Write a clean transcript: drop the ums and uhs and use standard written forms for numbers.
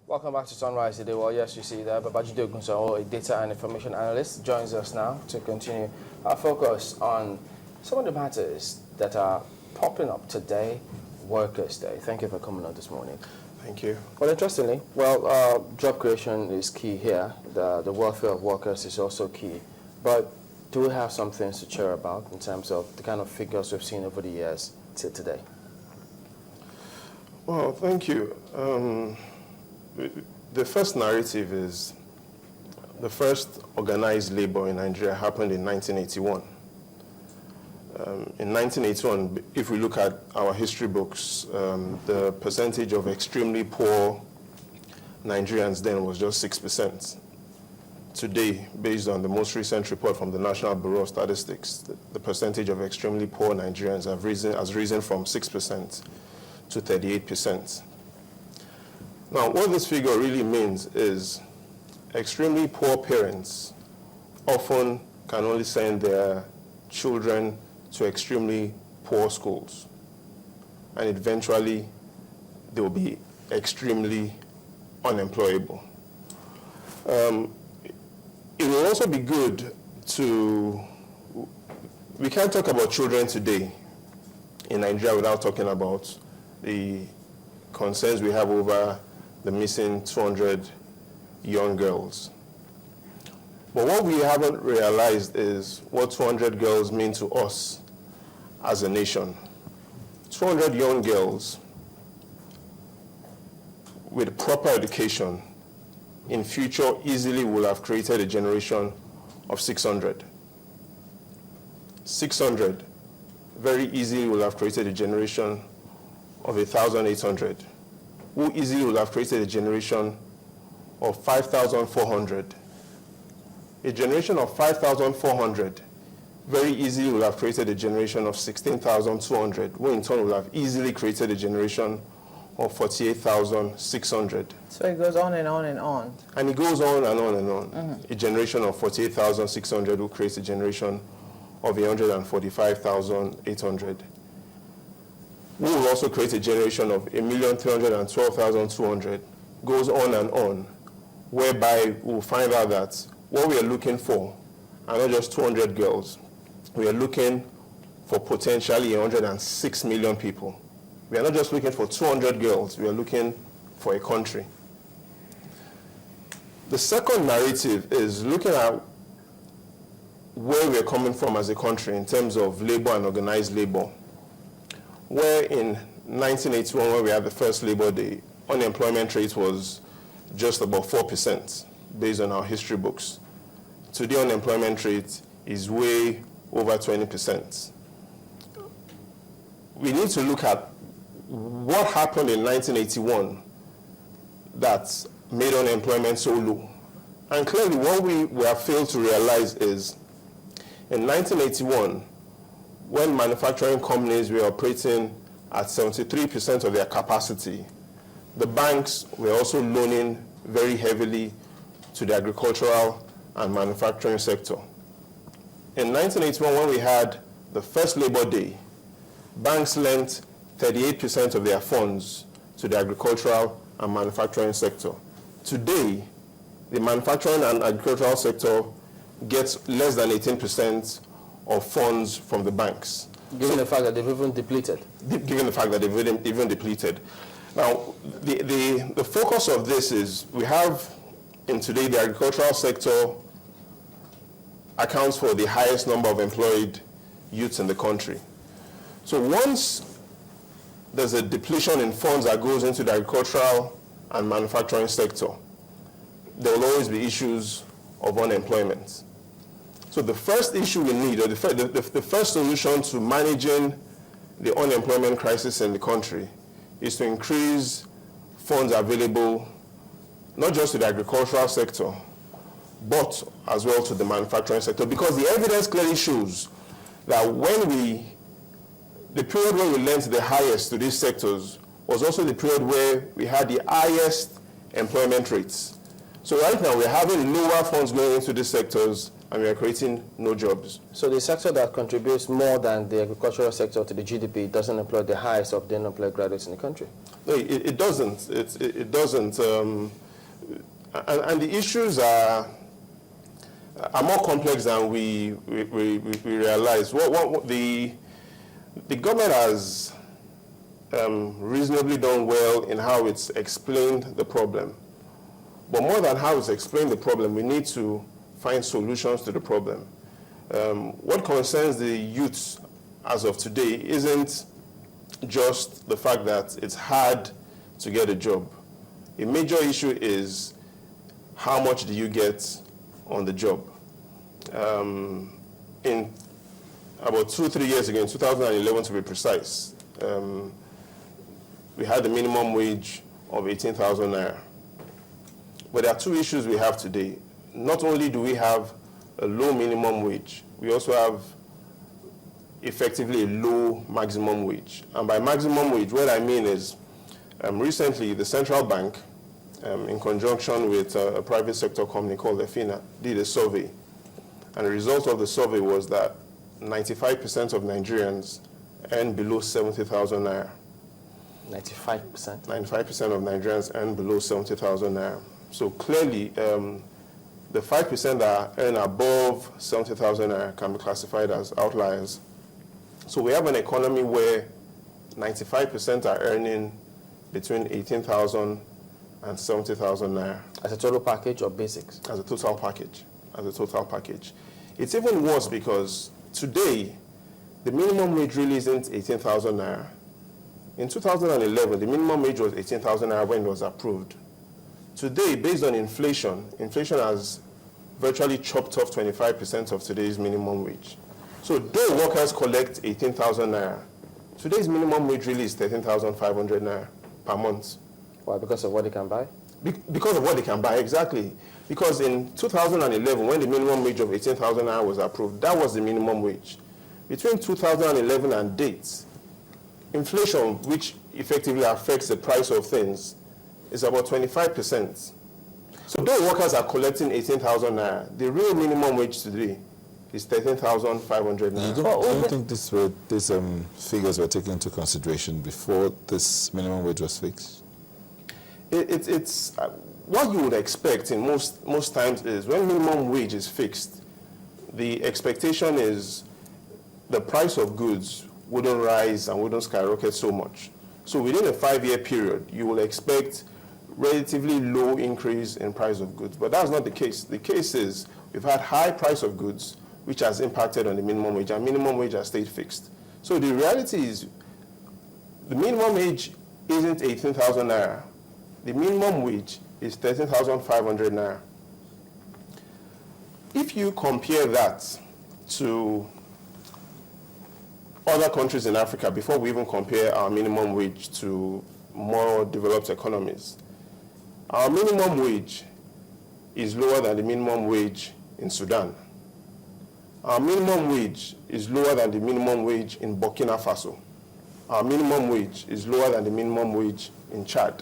Welcome back to Sunrise today. Well, yes, you see there, Babajide Ogunsanwo, a data and information analyst, joins us now to continue our focus on some of the matters that are popping up today, Workers' Day. Thank you for coming on this morning. Thank you. Well, interestingly, job creation is key here. The welfare of workers is also key. But do we have some things to cheer about in terms of the kind of figures we've seen over the years till today? Well, thank you. The first narrative is the first organized labor in Nigeria happened in 1981. In 1981, if we look at our history books, the percentage of extremely poor Nigerians then was just 6%. Today, based on the most recent report from the National Bureau of Statistics, the percentage of extremely poor Nigerians has risen from 6% to 38%. Now, what this figure really means is extremely poor parents often can only send their children to extremely poor schools, and eventually they will be extremely unemployable. It will also be good we can't talk about children today in Nigeria without talking about the concerns we have over the missing 200 young girls. But what we haven't realized is what 200 girls mean to us as a nation. 200 young girls with proper education in future easily will have created a generation of 600. 600 very easily will have created a generation of 1,800, who easily will have created a generation of 5,400. A generation of 5,400 very easily will have created a generation of 16,200, who in turn will have easily created a generation of 48,600. So it goes on and on and on. And it goes on and on and on. Mm-hmm. A generation of 48,600 will create a generation of 145,800. We will also create a generation of 1,312,200. Goes on and on, whereby we'll find out that what we are looking for are not just 200 girls. We are looking for potentially 106 million people. We are not just looking for 200 girls. We are looking for a country. The second narrative is looking at where we are coming from as a country in terms of labor and organized labor. Where in 1981, when we had the first Labor Day, unemployment rate was just about 4% based on our history books. Today, unemployment rate is way over 20%. We need to look at what happened in 1981 that made unemployment so low. And clearly, what we have failed to realize is in 1981, when manufacturing companies were operating at 73% of their capacity, the banks were also loaning very heavily to the agricultural and manufacturing sector. In 1981, when we had the first Labor Day, banks lent 38% of their funds to the agricultural and manufacturing sector. Today, the manufacturing and agricultural sector gets less than 18% of funds from the banks. Given the fact that they've even depleted. Given the fact that they've even depleted. Now, the focus of this is we have in today the agricultural sector accounts for the highest number of employed youths in the country. So once there's a depletion in funds that goes into the agricultural and manufacturing sector, there will always be issues of unemployment. So the first issue we need, or the first solution to managing the unemployment crisis in the country is to increase funds available not just to the agricultural sector, but as well to the manufacturing sector, because the evidence clearly shows that the period when we lent the highest to these sectors was also the period where we had the highest employment rates. So right now we're having lower funds going into these sectors, and we are creating no jobs. So the sector that contributes more than the agricultural sector to the GDP doesn't employ the highest of the unemployed graduates in the country? No, it doesn't. It doesn't. And the issues are more complex than we realize. What the government has reasonably done well in how it's explained the problem. But more than how it's explained the problem, we need to find solutions to the problem. What concerns the youth as of today isn't just the fact that it's hard to get a job. A major issue is how much do you get on the job. In about 2-3 years ago, in 2011 to be precise, we had the minimum wage of 18,000 naira. But there are two issues we have today. Not only do we have a low minimum wage, we also have effectively a low maximum wage. And by maximum wage, what I mean is recently the central bank, in conjunction with a private sector company called EFINA, did a survey. And the result of the survey was that 95% of Nigerians earn below 70,000 naira. 95%? 95% of Nigerians earn below 70,000 naira. So clearly, the 5% that earn above 70,000 naira can be classified as outliers. So we have an economy where 95% are earning between 18,000 and 70,000 naira. As a total package or basics? As a total package. As a total package. It's even worse because today, the minimum wage really isn't 18,000 naira. In 2011, the minimum wage was 18,000 naira when it was approved. Today, based on inflation, inflation has virtually chopped off 25% of today's minimum wage. So though workers collect 18,000 naira, today's minimum wage really is 13,500 naira per month. Why? Because of what they can buy? Because of what they can buy, exactly. Because in 2011, when the minimum wage of 18,000 naira was approved, that was the minimum wage. Between 2011 and date, inflation, which effectively affects the price of things, is about 25%. So though workers are collecting 18,000 naira, the real minimum wage today is 13,500 naira. You don't think these figures were taken into consideration before this minimum wage was fixed? It's what you would expect in most times is when minimum wage is fixed, the expectation is the price of goods wouldn't rise and wouldn't skyrocket so much. So within a 5-year period, you will expect relatively low increase in price of goods. But that's not the case. The case is we've had high price of goods, which has impacted on the minimum wage, and minimum wage has stayed fixed. So the reality is the minimum wage isn't 18,000 naira. The minimum wage is 13,500 naira. If you compare that to other countries in Africa, before we even compare our minimum wage to more developed economies, our minimum wage is lower than the minimum wage in Sudan. Our minimum wage is lower than the minimum wage in Burkina Faso. Our minimum wage is lower than the minimum wage in Chad.